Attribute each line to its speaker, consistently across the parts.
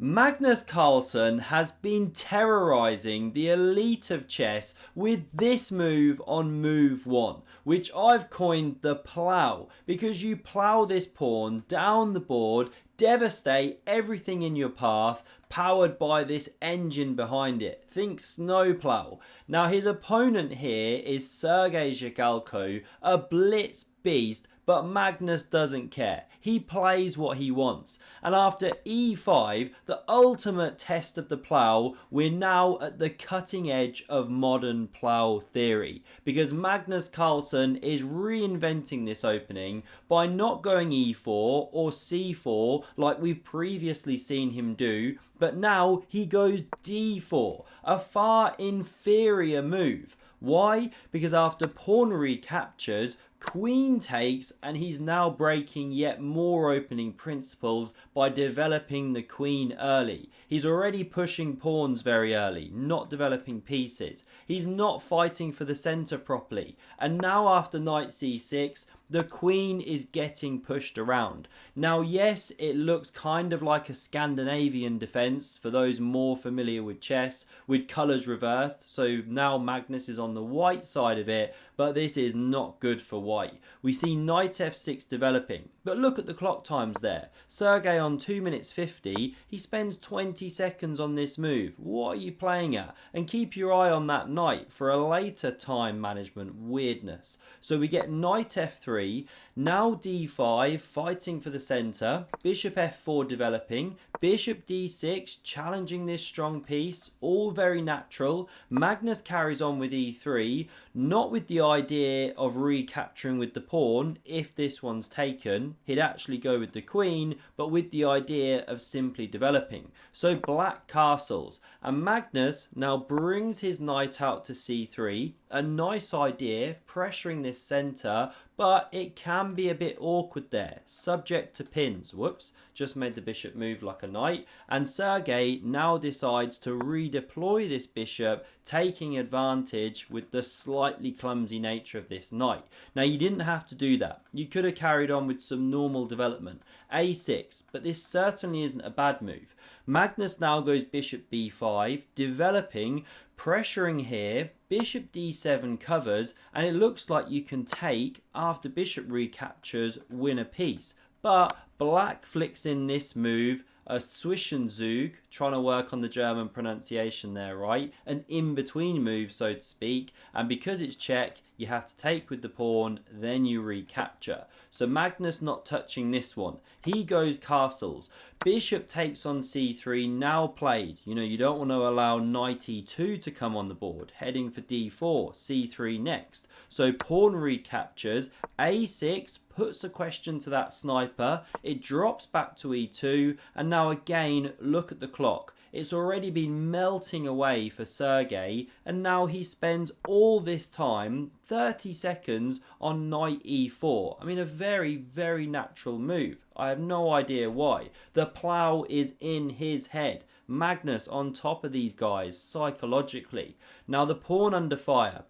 Speaker 1: Magnus Carlsen has been terrorizing the elite of chess with this move on move 1, which I've coined the plow, because you plow this pawn down the board, devastate everything in your path, powered by this engine behind it. Think snowplow. Now his opponent here is Sergei Zhigalko, a blitz beast, but Magnus doesn't care. He plays what he wants. And after e5, the ultimate test of the plow, we're now at the cutting edge of modern plow theory. Because Magnus Carlsen is reinventing this opening by not going e4 or c4 like we've previously seen him do, but now he goes d4, a far inferior move. Why? Because after pawn recaptures, queen takes, and he's now breaking yet more opening principles by developing the queen early. He's already pushing pawns very early, not developing pieces. He's not fighting for the center properly. And now after knight c6, the queen is getting pushed around. Now, yes, it looks kind of like a Scandinavian defense for those more familiar with chess, with colors reversed. So now Magnus is on the white side of it, but this is not good for white. We see knight f6 developing, but look at the clock times there. Sergei on 2 minutes 50, he spends 20 seconds on this move. What are you playing at? And keep your eye on that knight for a later time management weirdness. So we get knight f3, now d5, fighting for the center, bishop f4 developing, bishop d6, challenging this strong piece, all very natural. Magnus carries on with e3, not with the idea of recapturing with the pawn if this one's taken. He'd actually go with the queen, but with the idea of simply developing. So black castles, and Magnus now brings his knight out to c3, a nice idea, pressuring this center, but it can be a bit awkward there, subject to pins. Whoops, just made the bishop move like a knight, and Sergei now decides to redeploy this bishop, taking advantage with the slightly clumsy nature of this knight. Now you didn't have to do that. You could have carried on with some normal development, a6, but this certainly isn't a bad move. Magnus now goes bishop b5, developing, pressuring here, bishop d7 covers, and it looks like you can take, after bishop recaptures, win a piece. But black flicks in this move, a Zwischenzug, trying to work on the German pronunciation there, right? An in-between move, so to speak, and because it's check, you have to take with the pawn, then you recapture. So Magnus not touching this one. He goes castles. Bishop takes on c3, now played. You don't want to allow knight e2 to come on the board. Heading for d4, c3 next. So pawn recaptures, a6 puts a question to that sniper. It drops back to e2, and now again, look at the clock. It's already been melting away for Sergei, and now he spends all this time, 30 seconds, on knight e4. I mean, a very, very natural move. I have no idea why. The plow is in his head. Magnus on top of these guys psychologically. Now the pawn under fire,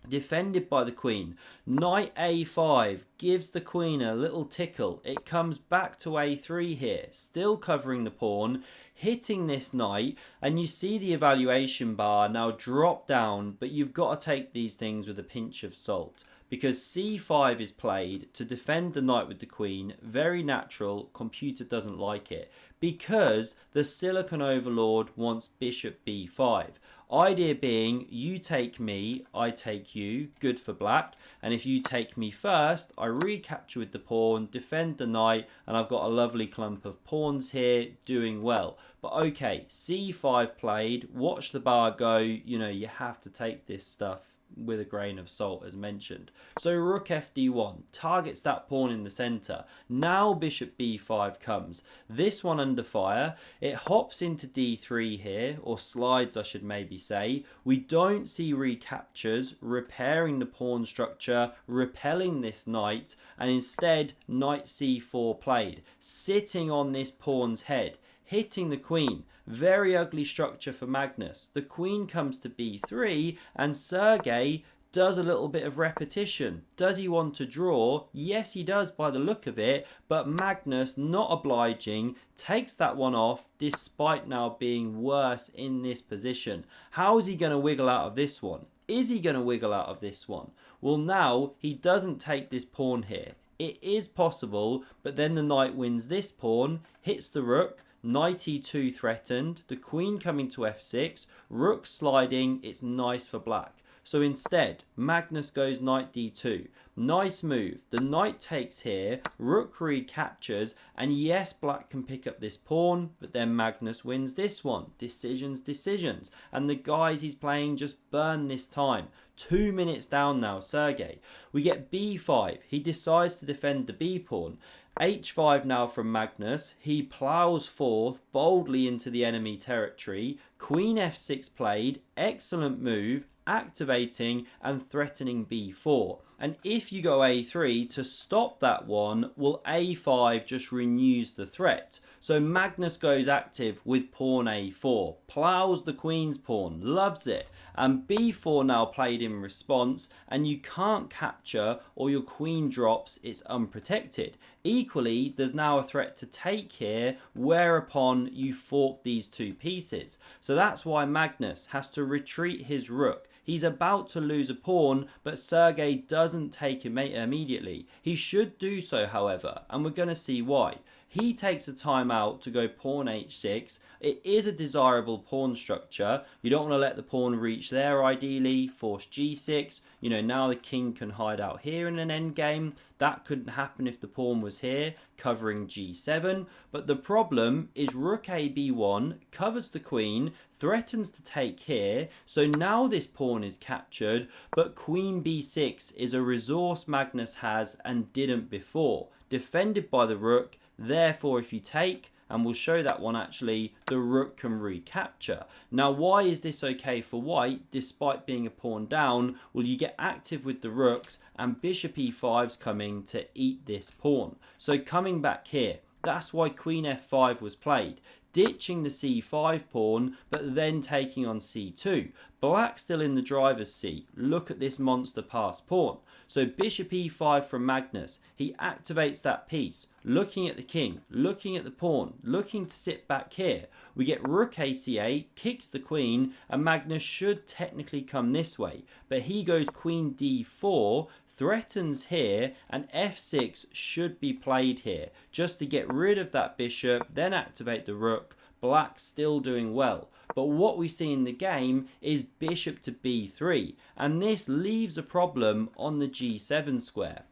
Speaker 1: defended by the queen. Knight a5 gives the queen a little tickle. It comes back to a3 here, still covering the pawn, hitting this knight, and you see the evaluation bar now drop down, but you've got to take these things with a pinch of salt. Because c5 is played to defend the knight with the queen, very natural, computer doesn't like it. Because the silicon overlord wants bishop b5. Idea being, you take me, I take you, good for black, and if you take me first, I recapture with the pawn, defend the knight, and I've got a lovely clump of pawns here, doing well. But okay, c5 played, watch the bar go, you have to take this stuff with a grain of salt, as mentioned. So rook fd1 targets that pawn in the center. Now bishop b5 comes. This one under fire. It hops into d3 here, or slides I should maybe say. We don't see recaptures, repairing the pawn structure, repelling this knight, and instead knight c4 played, sitting on this pawn's head, hitting the queen. Very ugly structure for Magnus. The queen comes to b3, and Sergei does a little bit of repetition. Does he want to draw? Yes, he does by the look of it, but Magnus, not obliging, takes that one off despite now being worse in this position. How is he going to wiggle out of this one? Is he going to wiggle out of this one? Well, now he doesn't take this pawn here. It is possible, but then the knight wins this pawn, hits the rook, knight e2 threatened, the queen coming to f6, rook sliding, it's nice for black. So instead, Magnus goes knight d2. Nice move. The knight takes here, rook recaptures, and yes, black can pick up this pawn, but then Magnus wins this one. Decisions, decisions. And the guys he's playing just burn this time. 2 minutes down now, Sergei. We get b5. He decides to defend the b pawn. h5 now from Magnus. He plows forth boldly into the enemy territory. Queen f6 played. Excellent move. Activating and threatening b4. And if you go a3 to stop that one, well, a5 just renews the threat. So Magnus goes active with pawn a4, plows the queen's pawn, loves it. And b4 now played in response, and you can't capture or your queen drops, it's unprotected. Equally, there's now a threat to take here, whereupon you fork these two pieces. So that's why Magnus has to retreat his rook. He's about to lose a pawn, but Sergei doesn't take him immediately. He should do so, however, and we're going to see why. He takes a time out to go pawn h6. It is a desirable pawn structure. You don't want to let the pawn reach there, ideally. Force g6. You know, now the king can hide out here in an endgame. That couldn't happen if the pawn was here, covering g7. But the problem is rook a b1 covers the queen, threatens to take here. So now this pawn is captured, but queen b6 is a resource Magnus has and didn't before. Defended by the rook. Therefore, if you take, and we'll show that one actually, the rook can recapture. Now, why is this okay for white despite being a pawn down? Well, you get active with the rooks and bishop e5's coming to eat this pawn. So coming back here, that's why queen f5 was played. Ditching the c5 pawn, but then taking on c2. Black still in the driver's seat. Look at this monster passed pawn. So bishop e5 from Magnus. He activates that piece. Looking at the king, looking at the pawn, looking to sit back here. We get rook ac8, kicks the queen, and Magnus should technically come this way. But he goes queen d4, threatens here, and f6 should be played here. Just to get rid of that bishop, then activate the rook. Black still doing well. But what we see in the game is bishop to b3. And this leaves a problem on the g7 square.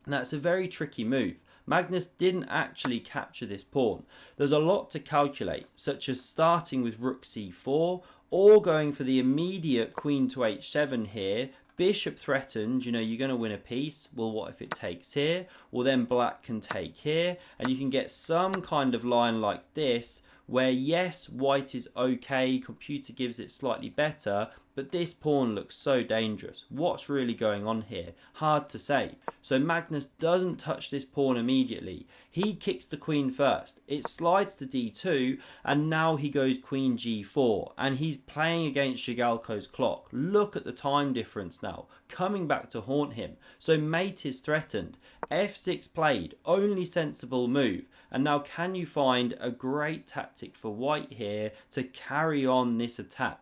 Speaker 1: And that's a very tricky move. Magnus didn't actually capture this pawn. There's a lot to calculate, such as starting with rook c4 or going for the immediate queen to h7 here. Bishop threatened, you know, you're going to win a piece. Well, what if it takes here? Well, then black can take here, and you can get some kind of line like this, where yes, white is okay, computer gives it slightly better, but this pawn looks so dangerous. What's really going on here? Hard to say. So Magnus doesn't touch this pawn immediately. He kicks the queen first. It slides to d2, and now he goes queen g4, and he's playing against Zhigalko's clock. Look at the time difference now, coming back to haunt him. So mate is threatened. f6 played, only sensible move. And now can you find a great tactic for white here to carry on this attack?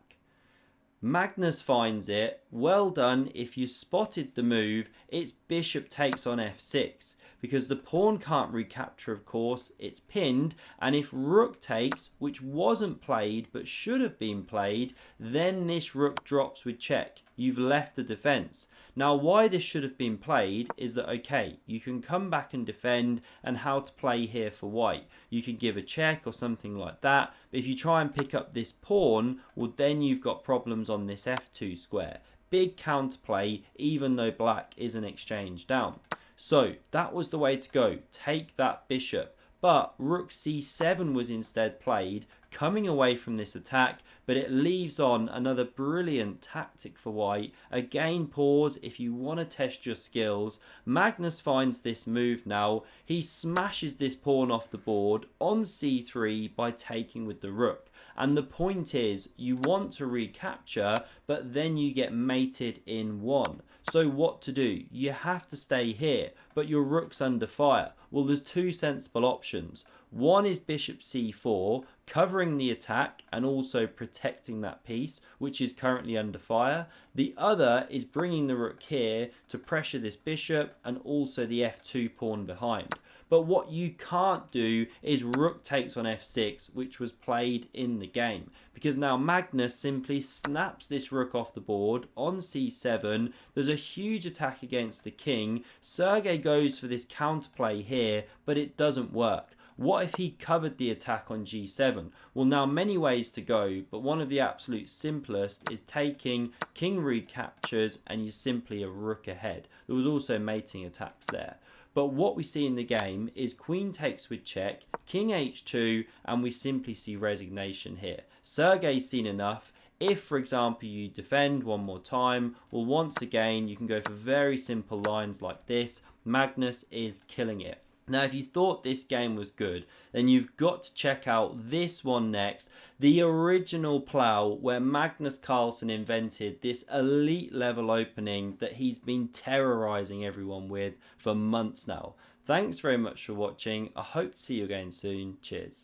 Speaker 1: Magnus finds it. Well done. If you spotted the move, it's bishop takes on f6. Because the pawn can't recapture, of course, it's pinned. And if rook takes, which wasn't played but should have been played, then this rook drops with check. You've left the defense. Now, why this should have been played is that, okay, you can come back and defend, and how to play here for white. You can give a check or something like that, but if you try and pick up this pawn, well, then you've got problems on this f2 square. Big counterplay, even though black is an exchange down. So that was the way to go. Take that bishop. But rook c7 was instead played. coming away from this attack, but it leaves on another brilliant tactic for white. Again, pause if you want to test your skills. Magnus finds this move now. He smashes this pawn off the board on c3 by taking with the rook. And the point is, you want to recapture, but then you get mated in one. So what to do? You have to stay here, but your rook's under fire. Well, there's two sensible options. One is bishop c4, covering the attack and also protecting that piece, which is currently under fire. The other is bringing the rook here to pressure this bishop and also the f2 pawn behind. But what you can't do is rook takes on f6, which was played in the game. Because now Magnus simply snaps this rook off the board on c7. There's a huge attack against the king. Sergei goes for this counterplay here, but it doesn't work. What if he covered the attack on g7? Well, now many ways to go, but one of the absolute simplest is taking king recaptures and you're simply a rook ahead. There was also mating attacks there. But what we see in the game is queen takes with check, king h2, and we simply see resignation here. Sergei's seen enough. If, for example, you defend one more time, well, once again, you can go for very simple lines like this. Magnus is killing it. Now, if you thought this game was good, then you've got to check out this one next. The original plow, where Magnus Carlsen invented this elite level opening that he's been terrorizing everyone with for months now. Thanks very much for watching. I hope to see you again soon. Cheers.